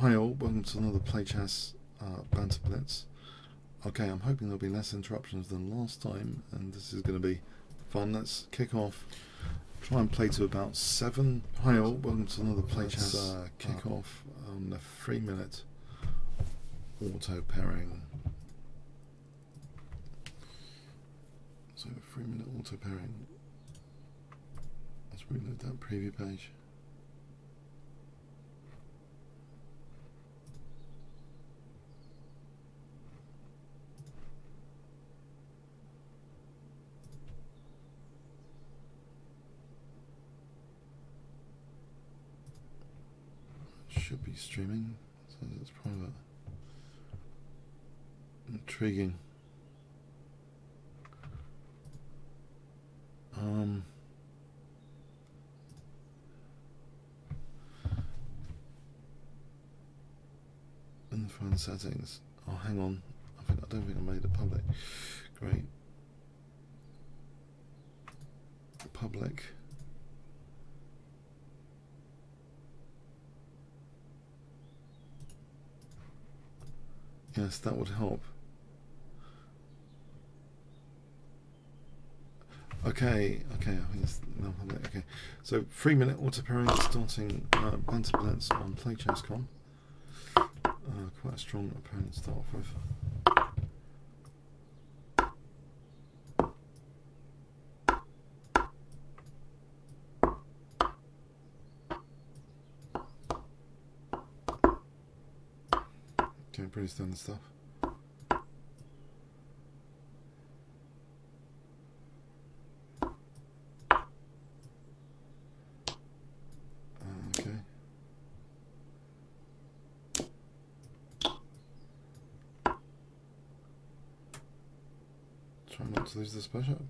Hi all, welcome to another PlayChess Banter Blitz. Okay, I'm hoping there'll be less interruptions than last time, and this is going to be fun. Let's kick off. Try and play to about 7. Hi all, welcome to another PlayChess kick off on a 3-minute auto pairing. So 3-minute auto pairing. Let's reload that preview page. Should be streaming, so it's private. Intriguing. In the phone settings. Oh, hang on. I don't think I made it public. Great. Public. Yes, that would help. Okay, I think it's now public. Okay, so 3-minute auto pairing starting Banter Blitz on PlayChess.com. Quite a strong opponent to start off with. Okay, pretty standard stuff. Okay. Try not to lose this bishop.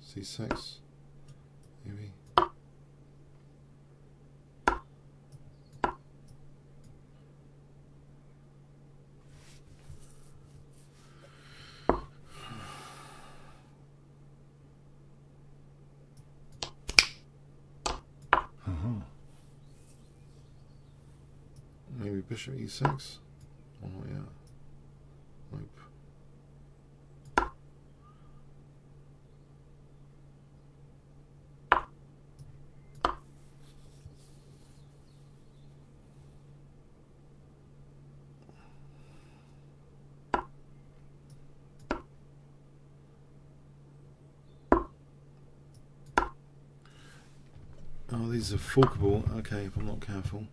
C6, maybe. Maybe bishop e6. Oh yeah. Nope. Oh, these are forkable. Okay, if I'm not careful.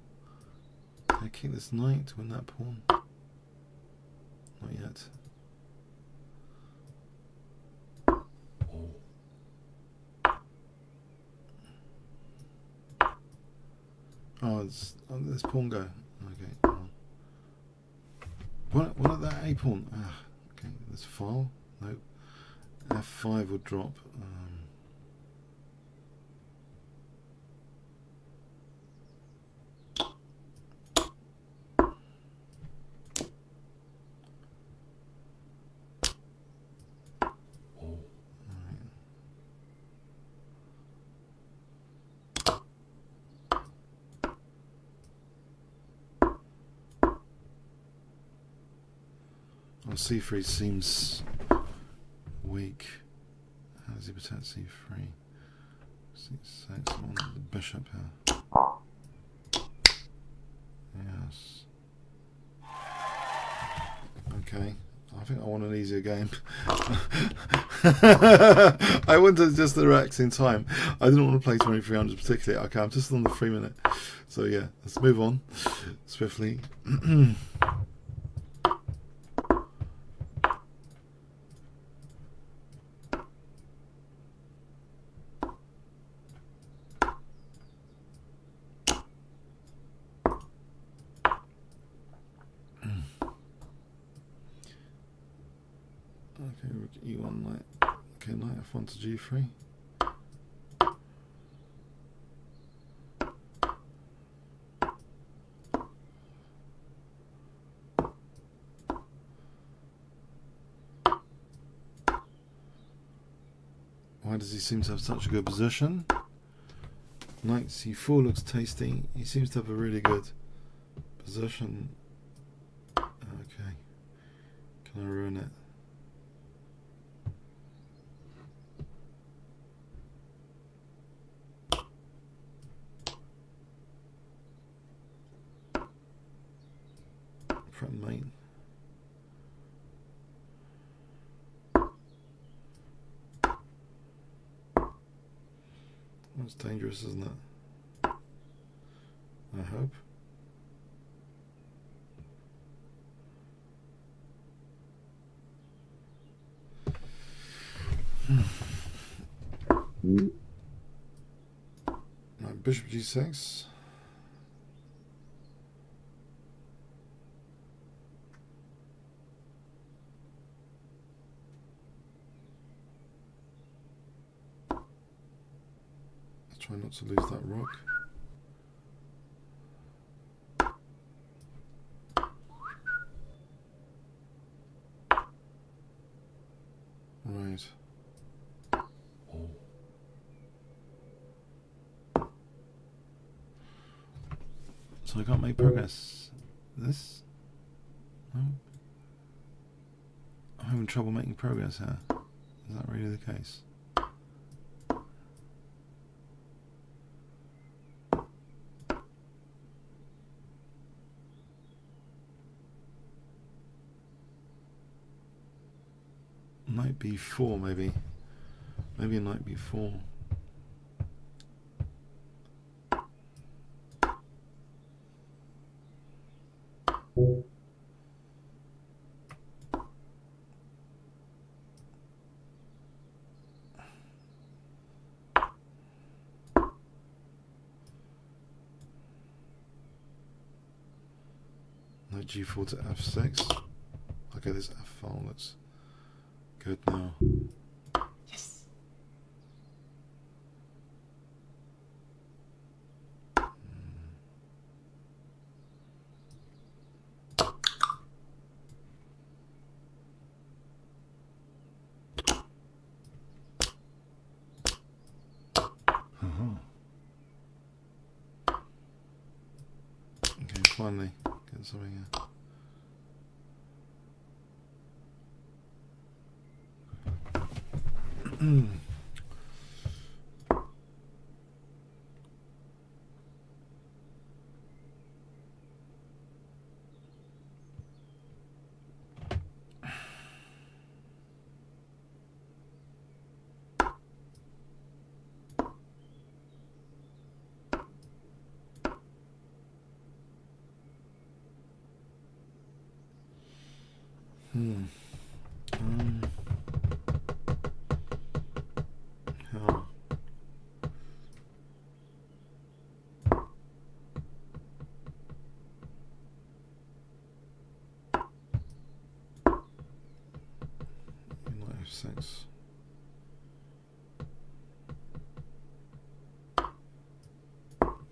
Can I keep this knight to win that pawn? Not yet. Oh, this pawn go. Okay, come on. What at that a pawn? Ah, okay, this file. Nope. F5 would drop. Well, c3 seems weak. How does he protect c3? C6 on the bishop here. Yes. Okay. I think I want an easier game. I wanted just the relaxing time. I didn't want to play 2300 particularly. Okay, I'm just on the 3-minute. So yeah, let's move on swiftly. Okay, rook e1, knight. Okay, knight f1 to g3. Why does he seem to have such a good position? Knight c4 looks tasty. He seems to have a really good position. Okay. Can I ruin it? Front mate. That's dangerous, isn't it? I hope. Right, bishop g6. Try not to lose that rook. Right. Oh. So I can't make progress. This? No. I'm having trouble making progress here. Is that really the case? Knight b4 maybe. Maybe a knight b4. Knight g4 to f6. Okay, this f file looks good now. Yes. Okay, finally get something here. How? Knight f6.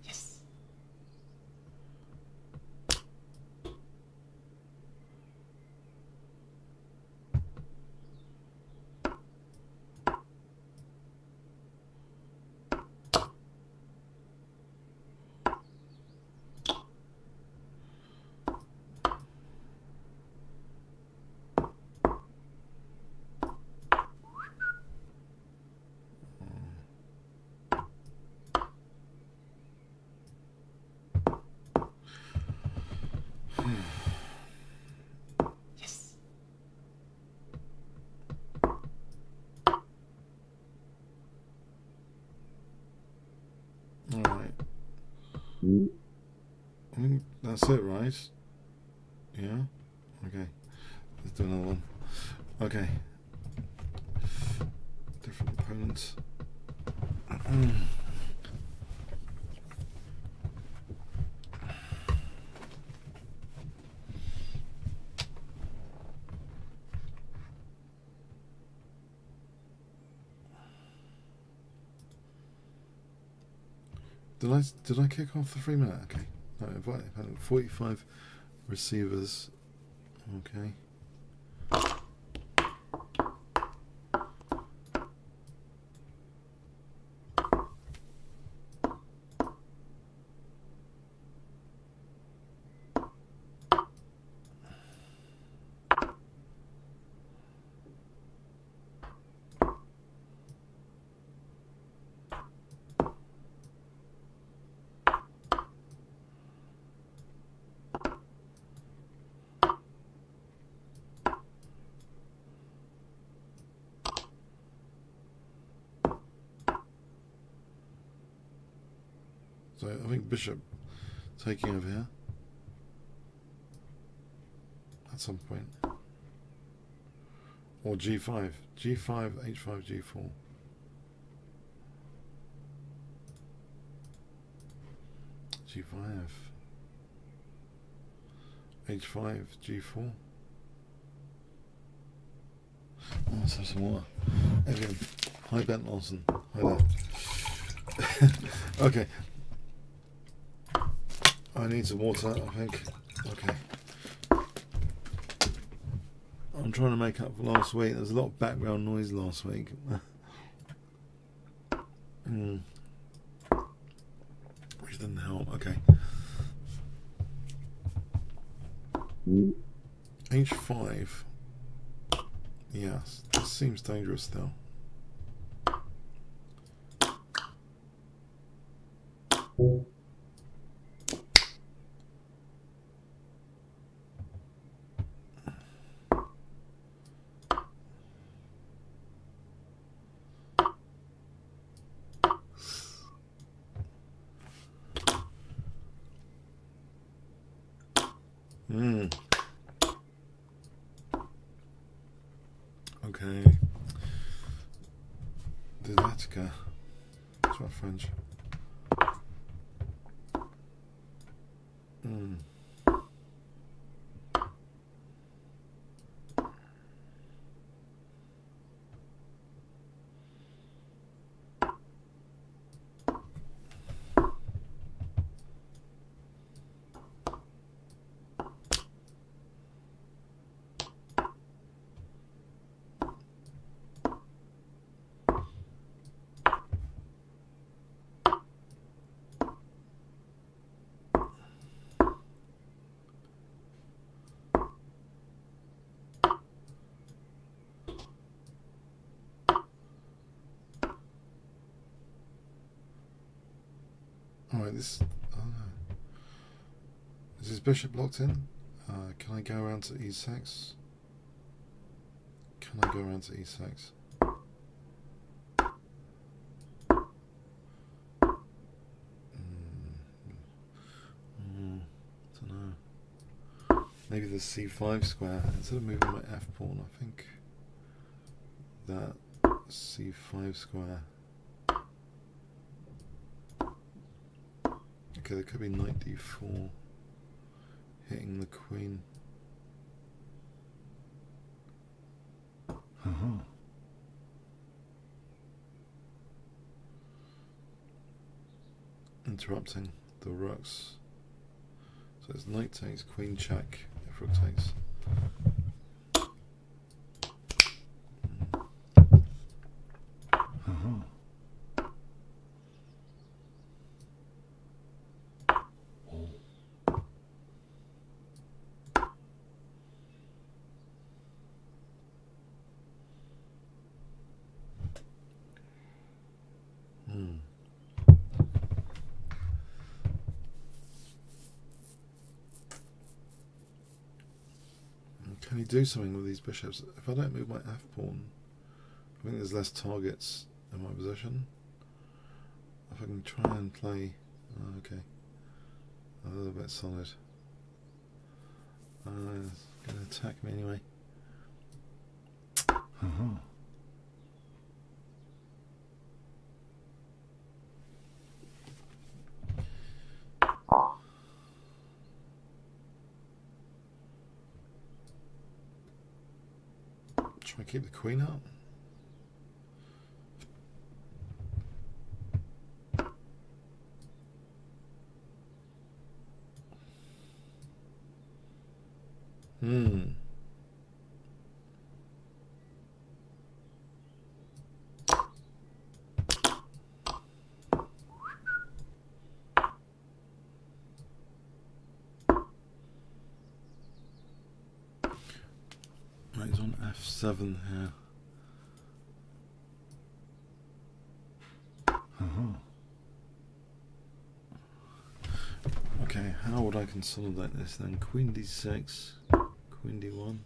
Yes. Yes. All right. I think that's it, right? Yeah? Okay. Let's do another one. Okay. Different opponents. Did I kick off the 3 minute? Okay. No, invite 45 receivers. Okay. So I think bishop taking over here at some point. Or g5. g5, h5, g4. g5. h5, g4. Oh, let's have some water. Evian. Hi, Bent Lawson. Hi there. Okay. I need some water, I think. Okay. I'm trying to make up for last week. There was a lot of background noise last week. Which didn't help. Okay. h5. Yes, this seems dangerous still. Okay. Didatica. That's my French. Alright, this... is his bishop locked in? Can I go around to e6? Can I go around to e6? Don't know. Maybe the c5 square. Instead of moving my f pawn, I think that c5 square. Okay, there could be knight d4 hitting the queen. Interrupting the rooks. So it's knight takes, queen check, if rook takes. Can he do something with these bishops? If I don't move my f pawn, I think there's less targets in my position. If I can try and play, okay, a little bit solid. It's going to attack me anyway. Try and keep the queen up. Hmm. Right, he's on F7 here. Okay, how would I consolidate this then? Queen d6, Queen d1.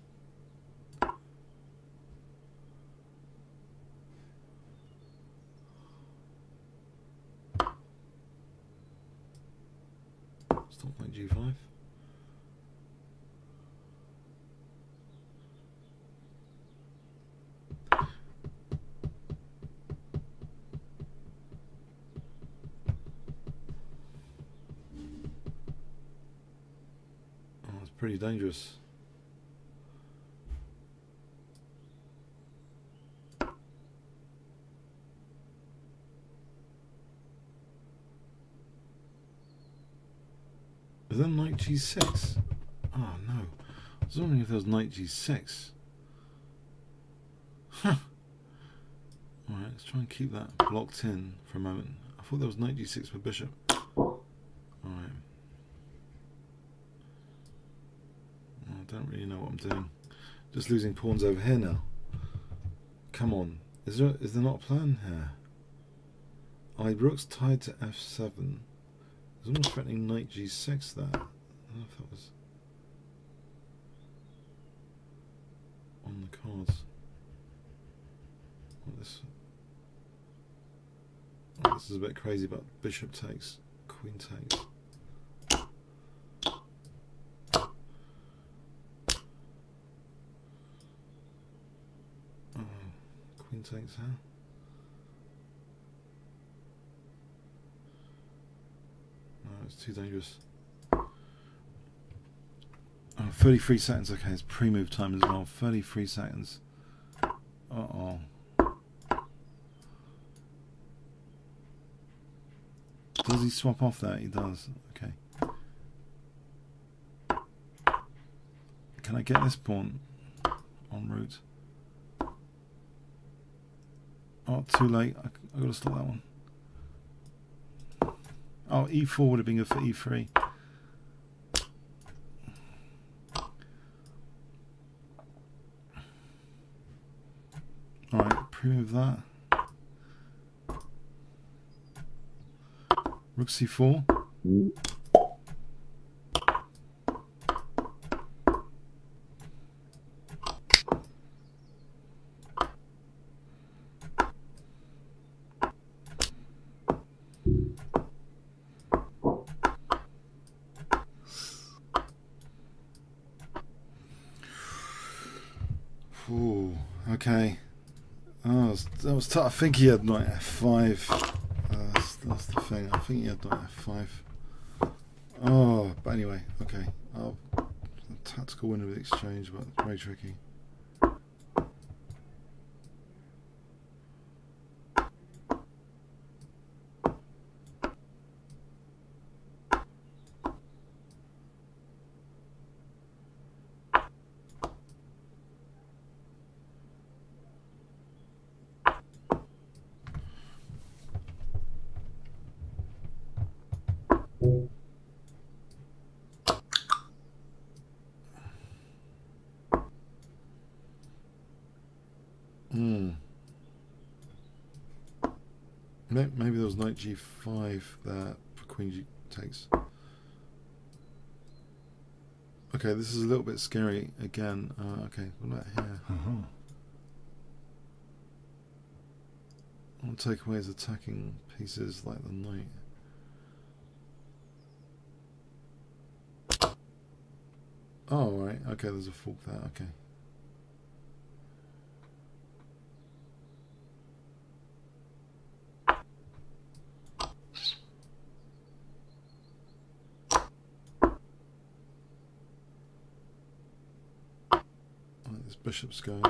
Stop knight g5. Oh, it's pretty dangerous. Is that knight g6? Oh no. I was wondering if there was knight g6. Huh. Alright, let's try and keep that blocked in for a moment. I thought there was knight g6 for bishop. Alright. I don't really know what I'm doing. Just losing pawns over here now. Come on. Is there not a plan here? Rook's tied to f7. There's almost threatening knight g6 there. I don't know if that was on the cards. This is a bit crazy, but bishop takes, queen takes. Queen takes here. No, it's too dangerous. 33 seconds, okay, it's pre-move time as well. 33 seconds. Uh-oh. Does he swap off that? He does. Okay. Can I get this pawn en route? Oh, too late. I've got to stop that one. Oh, e4 would have been good for e3. Alright, pre-move that. Rook c4. Ooh, okay. Oh, that was tough. I think he had knight f5. That's the thing. I think he had knight f5. Oh, but anyway, okay. A tactical win of the exchange, but it's very tricky. Maybe there was knight g5 there for queen g takes. Okay, this is a little bit scary again. Okay, what about here? I want to take away his attacking pieces like the knight. Oh, right. Okay, there's a fork there. Okay. Right, this bishop's going.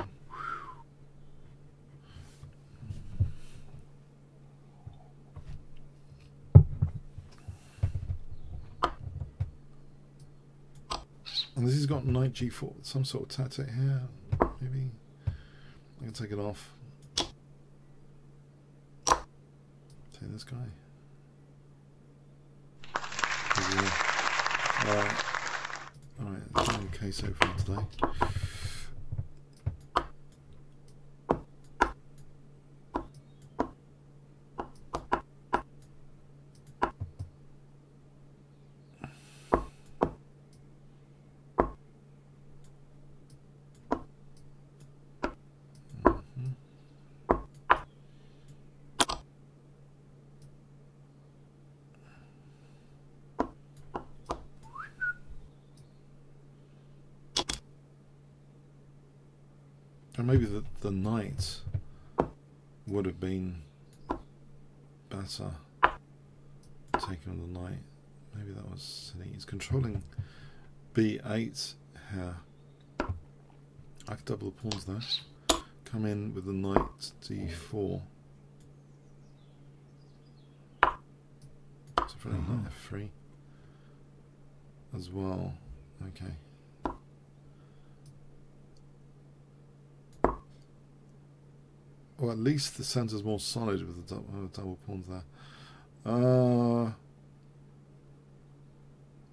And this has got knight g4, some sort of tactic here. Maybe I can take it off. Take this guy. Alright, that's okay so far today. And maybe the knight would have been better taking on the knight. Maybe that was silly. He's controlling b8 here. I could double the pawns there. Come in with the knight d4. So probably knight f3 as well. Okay. Or at least the centre's more solid with the double pawns there.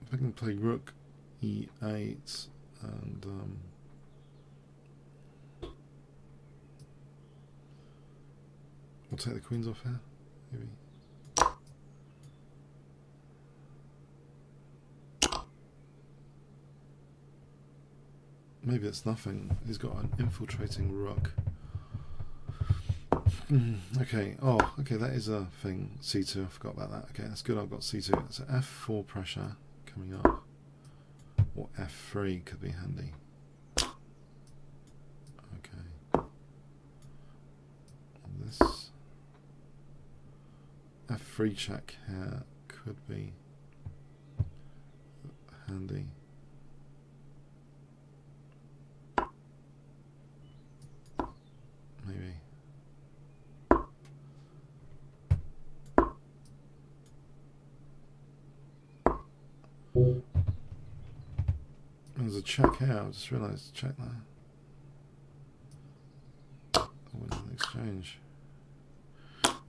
If I can play rook e8 and we'll take the queens off here, maybe. Maybe it's nothing. He's got an infiltrating rook. Okay, oh, okay, that is a thing. C2, I forgot about that. Okay, that's good, I've got C2. So F4 pressure coming up. Or F3 could be handy. Okay. And this F3 check here could be handy. Maybe. There's a check here, I just realised, check there. I win an exchange.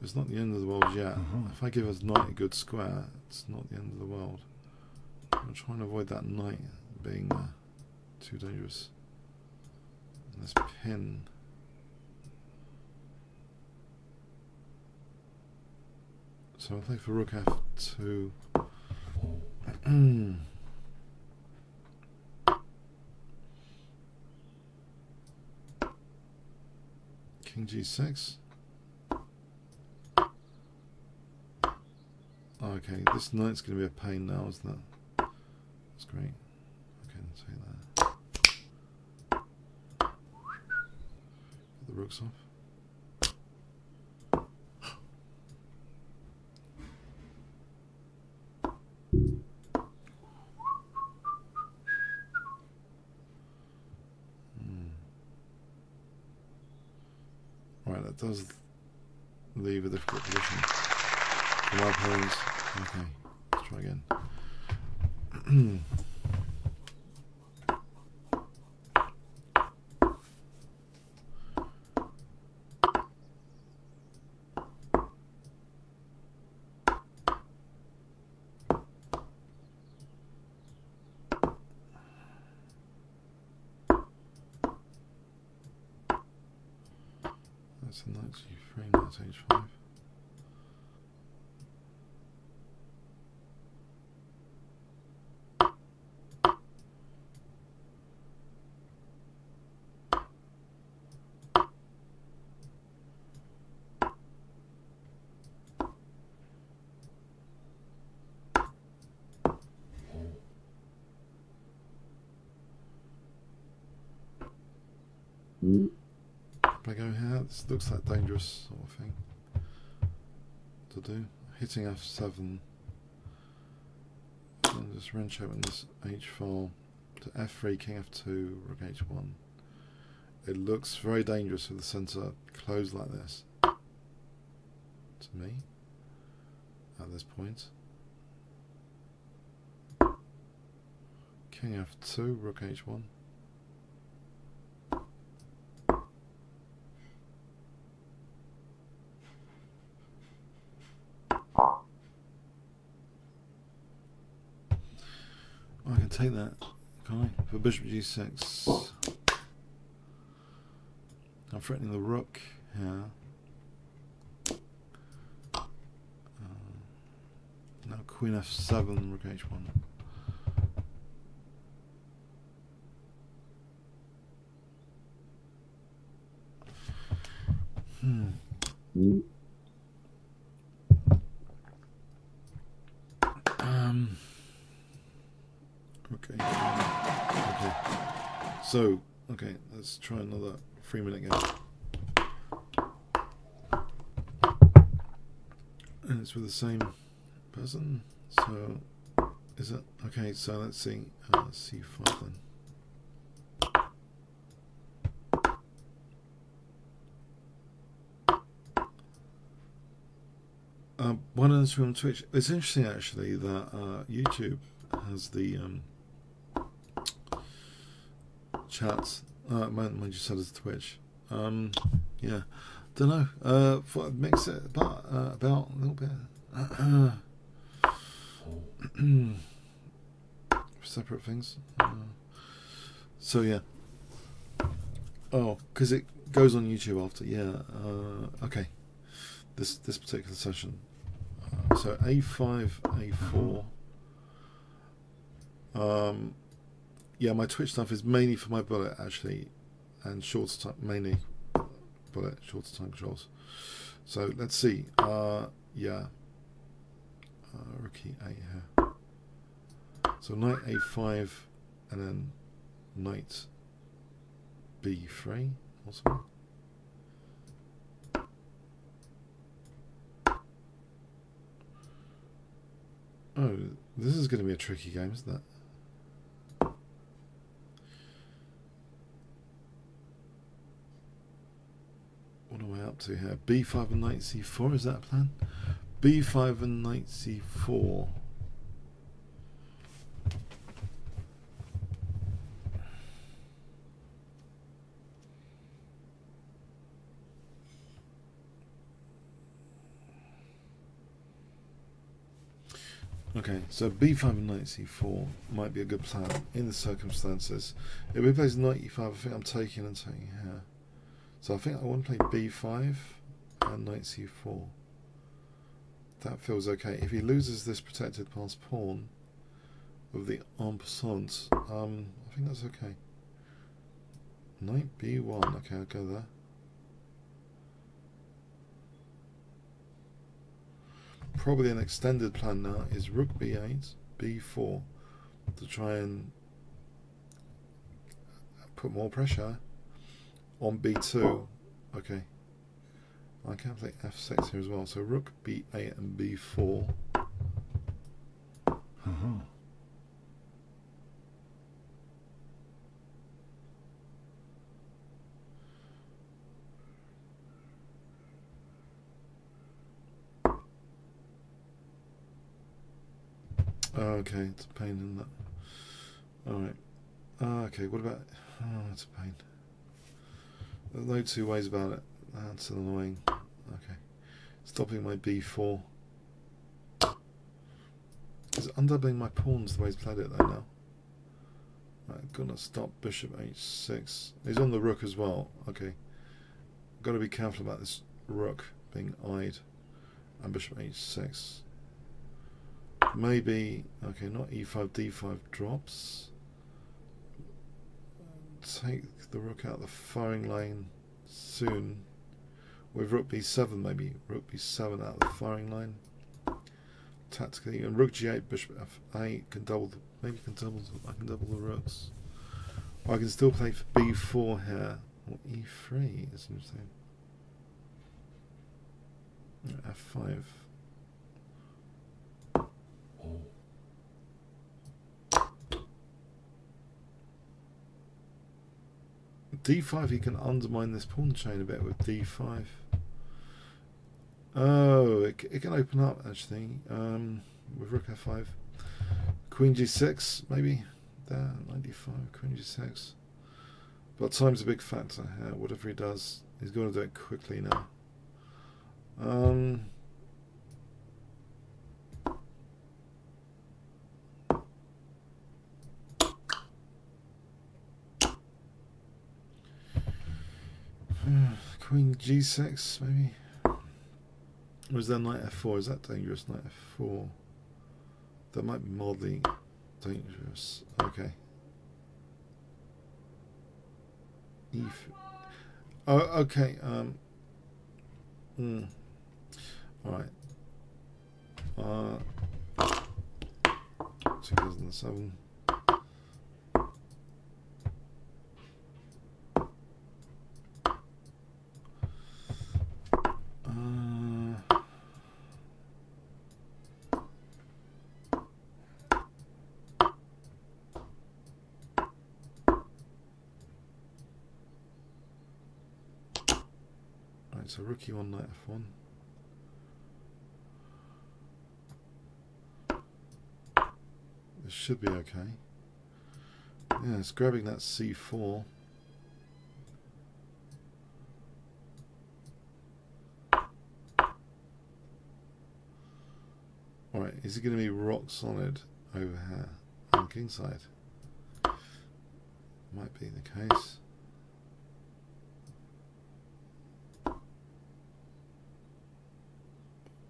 It's not the end of the world yet. If I give us knight a good square, it's not the end of the world. I'm trying to avoid that knight being too dangerous. And this pin. So I'll play for rook f2. King g6. Okay, this knight's going to be a pain now, isn't it? That's great. Okay, let's take that. Put the rooks off. Right, that does leave a difficult position for my pawns. Okay, let's try again. That's a knight g3, knight h5. If I go here, this looks like dangerous sort of thing to do. Hitting f7, and just wrench open this h file to f3, king f2, rook h1. It looks very dangerous with the centre closed like this to me at this point. king f2, rook h1. I can take that, can't I? For bishop g6. I'm threatening the rook here. Now queen f7, rook h1. Okay. Okay. So, okay, let's try another 3-minute game. And it's with the same person. So, is it? Okay, so let's see. C5 then. Why don't I stream on Twitch? It's interesting actually that YouTube has the chats. Mind you said it's Twitch. Yeah, don't know. Thought I'd mix it about a little bit. Separate things. So yeah. Oh, because it goes on YouTube after. Yeah. Okay. This particular session. So A5, A4. Yeah, my Twitch stuff is mainly for my bullet actually, and shorter time, mainly bullet, shorter time controls. So let's see. Yeah. Rook E8 here. So knight A5 and then knight B3 or something. Oh, this is going to be a tricky game, isn't it? What am I up to here? B5 and knight C4, is that a plan? B5 and knight C4. Okay, so b5 and knight c4 might be a good plan in the circumstances. If we play knight e5, I think I'm taking and taking here. So I think I want to play b5 and knight c4. That feels okay. If he loses this protected passed pawn with the en passant, I think that's okay. Knight b1, okay, I'll go there. Probably an extended plan now is rook b8, b4 to try and put more pressure on b2. Okay, I can play f6 here as well. So rook b8 and b4. Okay, it's a pain in that. Alright. Okay, what about... Oh, it's a pain. There's no two ways about it. That's annoying. Okay. Stopping my b4. Is undoubling my pawns the way he's played it though now? Right, gonna stop bishop h6. He's on the rook as well. Okay. Got to be careful about this rook being eyed. And bishop h6. Maybe, okay, not e5, d5 drops. Take the rook out of the firing lane soon. With rook b7, maybe. Rook b7 out of the firing line. Tactically, and rook g8, bishop f8 can double. Maybe can double. I can double the rooks. Or I can still play for b4 here. Or e3 is interesting. F5. D5, he can undermine this pawn chain a bit with D5. Oh, it can open up actually with rook F5. Queen G6, maybe. there. 95, queen g6. But time's a big factor here. Whatever he does, he's got to do it quickly now. Queen g6, maybe? Or is that knight f4? Is that dangerous? Knight f4. That might be mildly dangerous. Okay. Oh, okay. Alright. 2007. So rookie on knight f1. This should be okay. Yeah, it's grabbing that c4. Alright, is it going to be rock solid over here on kingside? Might be the case.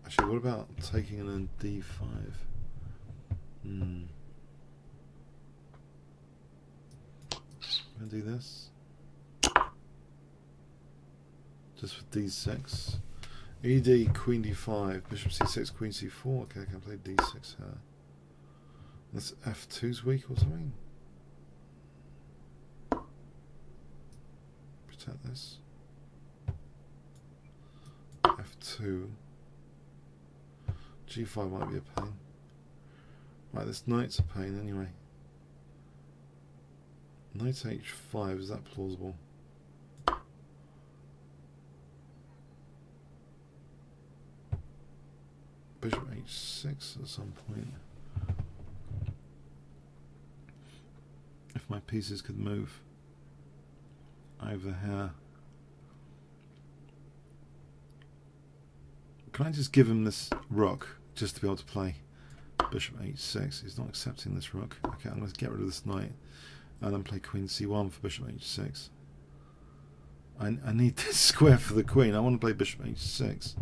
Actually, what about taking it in d5? I'm going to do this. Just for d6. ED, queen d5, bishop c6, queen c4. Okay, I can play d6 here. That's f2's weak or something. Protect this. f2. g5 might be a pain. Right, this knight's a pain anyway. Knight h5, is that plausible? Bishop h6 at some point. If my pieces could move over here. Can I just give him this rook just to be able to play bishop h6? He's not accepting this rook. Okay, I'm going to get rid of this knight and then play queen c1 for bishop h6. I need this square for the queen. I want to play bishop h6.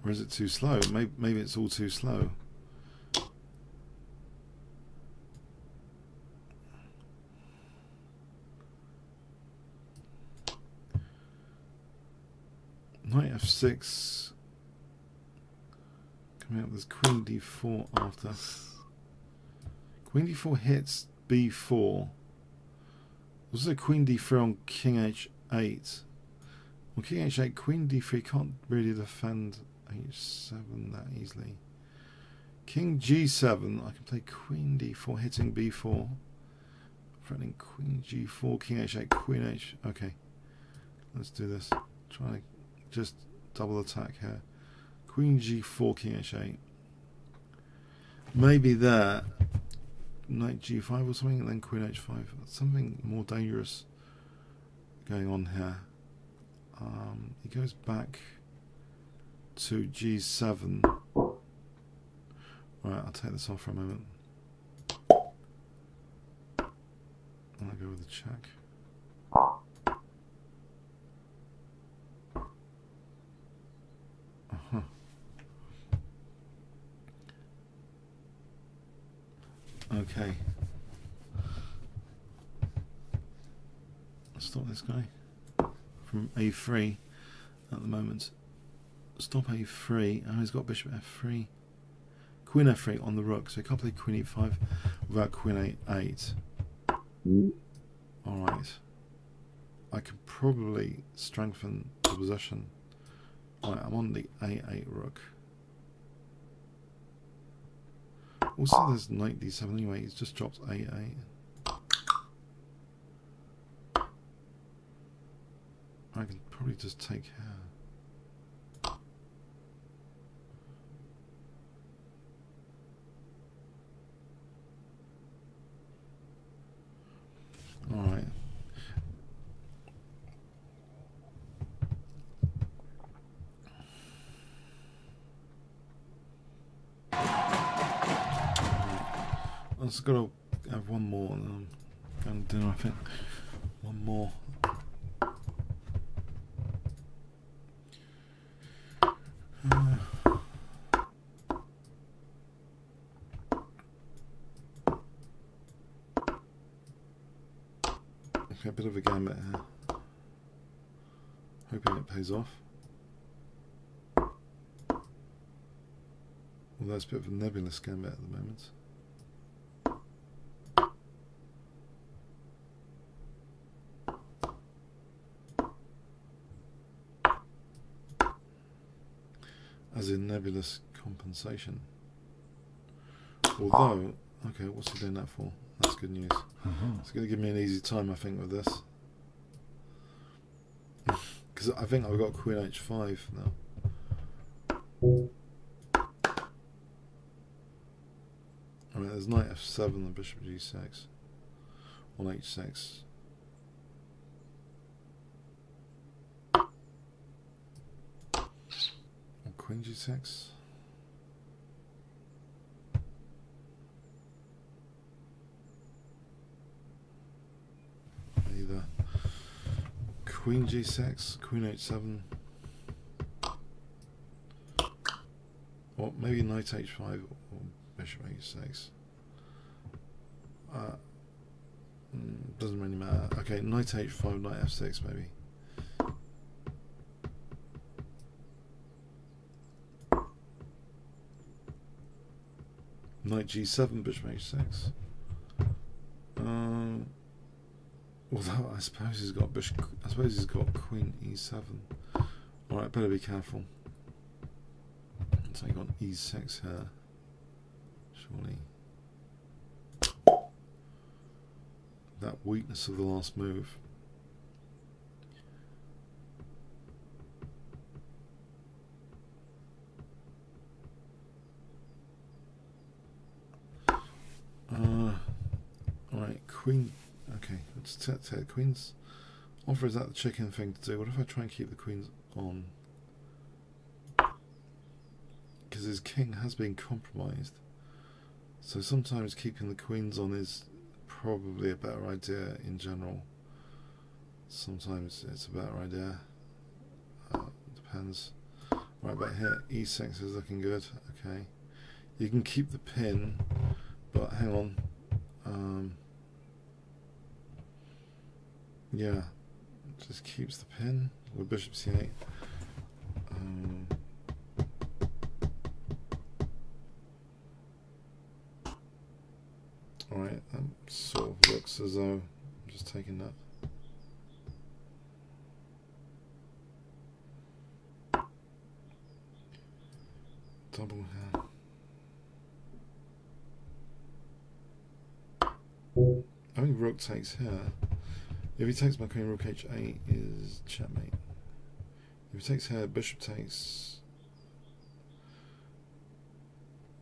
Or is it too slow? Maybe it's all too slow. Knight f6. Coming up with queen d4 after. Queen d4 hits b4. Also queen d3 on king h8. On king h8, queen d3 can't really defend h7 that easily. King g7, I can play queen d4 hitting b4. Threatening queen g4, king h8, queen h. Okay, let's do this. Try just double attack here. Queen g4, king h8. Maybe there. Knight g5 or something, and then queen h5. Something more dangerous going on here. He goes back to g7. Right, I'll take this off for a moment. And I'll go with the check. Okay. Stop this guy from a3 at the moment. Stop a3. Oh, he's got bishop f3. Queen f3 on the rook, so he can't play queen e5 without queen a8. Alright. I could probably strengthen the position. Right, I'm on the a8 rook. Also, there's knight d7 anyway. He's just dropped a8. I can probably just take here. All right. I'm just gonna have one more and then I'm going to dinner, I think. One more. Okay, a bit of a gambit here. Hoping it pays off. Although it's a bit of a nebulous gambit at the moment. As in nebulous compensation. Although, okay, what's he doing that for? That's good news. It's going to give me an easy time, I think, with this. Because I think I've got Queen H5 now. I mean, there's Knight F7 and Bishop G6 on H6. Or Queen G6. Either Queen G6, Queen H7, or maybe Knight H5 or Bishop H6. Doesn't really matter. Okay, Knight H5, Knight F6 maybe. Knight G7, Bishop H6. Although I suppose he's got Bishop. I suppose he's got Queen E7. All right, better be careful. So you got E6 here. Surely. That weakness of the last move. Alright, Queen. Okay, let's take Queen's offer. Is that the chicken thing to do? What if I try and keep the Queens on? Because his king has been compromised. So sometimes keeping the Queens on is probably a better idea in general. Sometimes it's a better idea. Depends. Right, but here E6 is looking good. Okay, you can keep the pin, but hang on. Yeah, just keeps the pin with Bishop C8. Alright, that sort of looks as though I'm just taking that. Double here. I think rook takes here. If he takes my queen, rook h8 is checkmate. If he takes here, bishop takes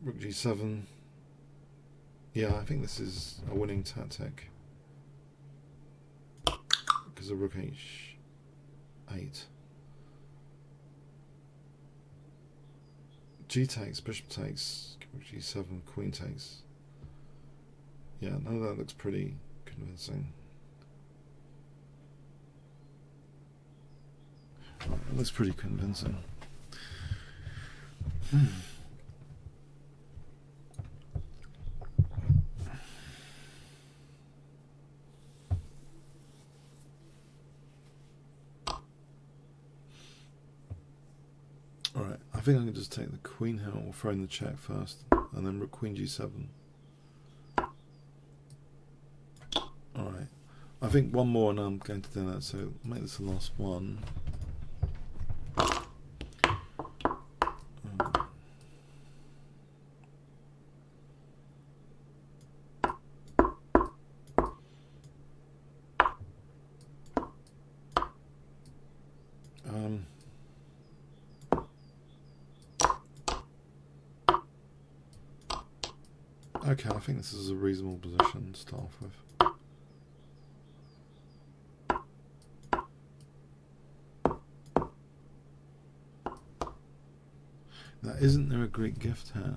rook g7. Yeah, I think this is a winning tactic because of rook h8. G takes, bishop takes, rook g7, queen takes. Yeah, no, that looks pretty convincing. It looks pretty convincing. Alright, I think I can just take the queen here or throw in the check first, and then rook queen g7. Alright, I think one more and I'm going to do that, so make this the last one. Okay, I think this is a reasonable position to start off with. Now, isn't there a Greek gift here?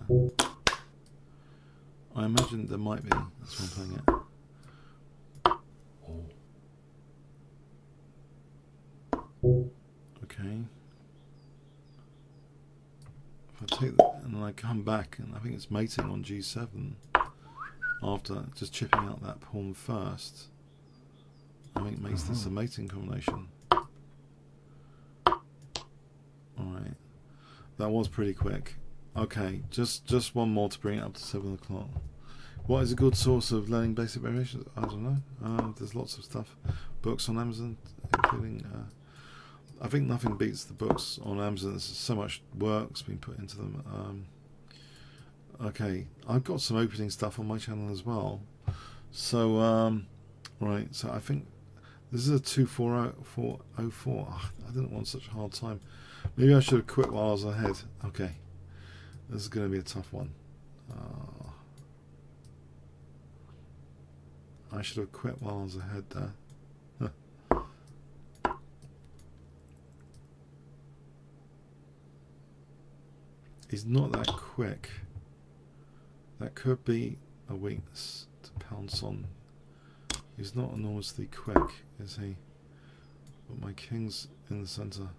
I imagine there might be. That's why I'm playing it. Okay. If I take that and then I come back, and I think it's mating on G7 after just chipping out that pawn first. I think it makes this a mating combination. Alright. That was pretty quick. Okay, just one more to bring it up to 7 o'clock. What is a good source of learning basic variations? I don't know. There's lots of stuff. Books on Amazon, including... I think nothing beats the books on Amazon. There's so much work's been put into them. Okay, I've got some opening stuff on my channel as well. So, right, so I think this is a 2404. I didn't want such a hard time. Maybe I should have quit while I was ahead. Okay, this is going to be a tough one. I should have quit while I was ahead there. He's not that quick. That could be a weakness to pounce on. He's not enormously quick, is he? But my king's in the centre.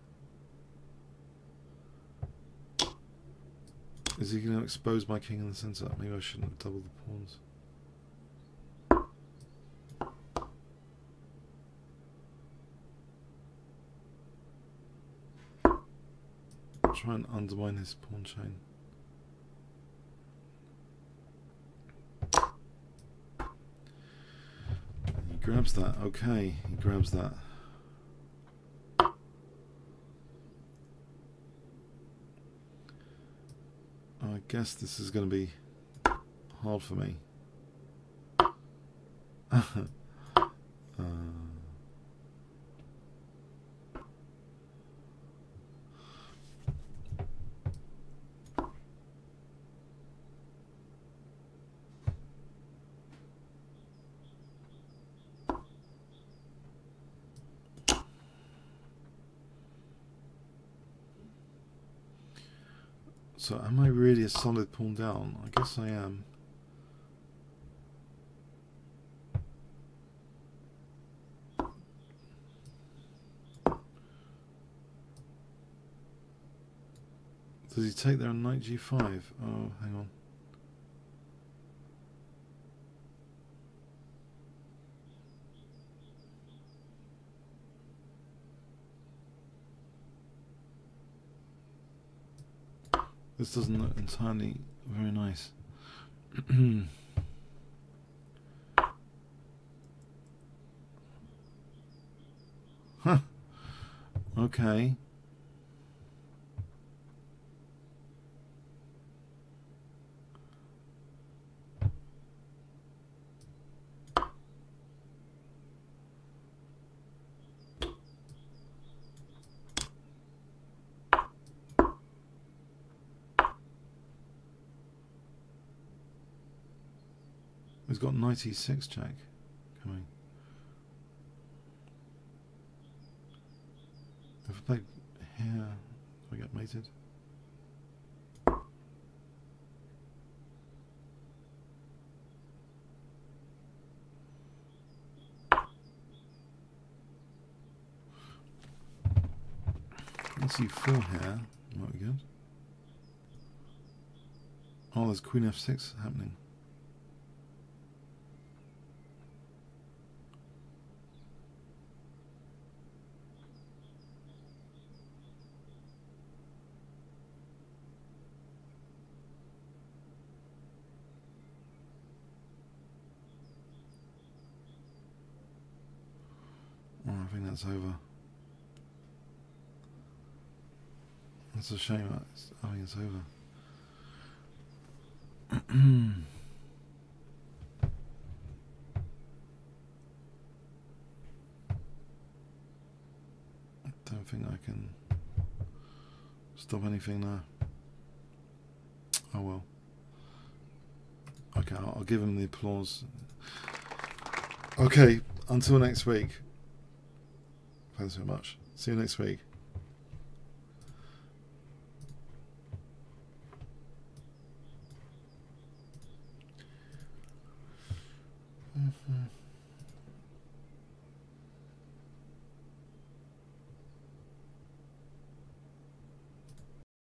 Is he going to expose my king in the centre? Maybe I shouldn't have doubled the pawns. Try and undermine his pawn chain. He grabs that. Okay, he grabs that. I guess this is going to be hard for me. So am I really a solid pawn down? I guess I am. Does he take there on knight g5? Oh, hang on. This doesn't look entirely very nice. Huh. Okay. He's got knight e6 check coming. If I play here, do I get mated? Let's see, 4 here might be good. Oh, there's queen f6 happening. Oh, I think that's over. That's a shame. I think it's over. I don't think I can stop anything now. Oh well. Okay, I'll give him the applause. Okay, until next week. Thanks so much. See you next week.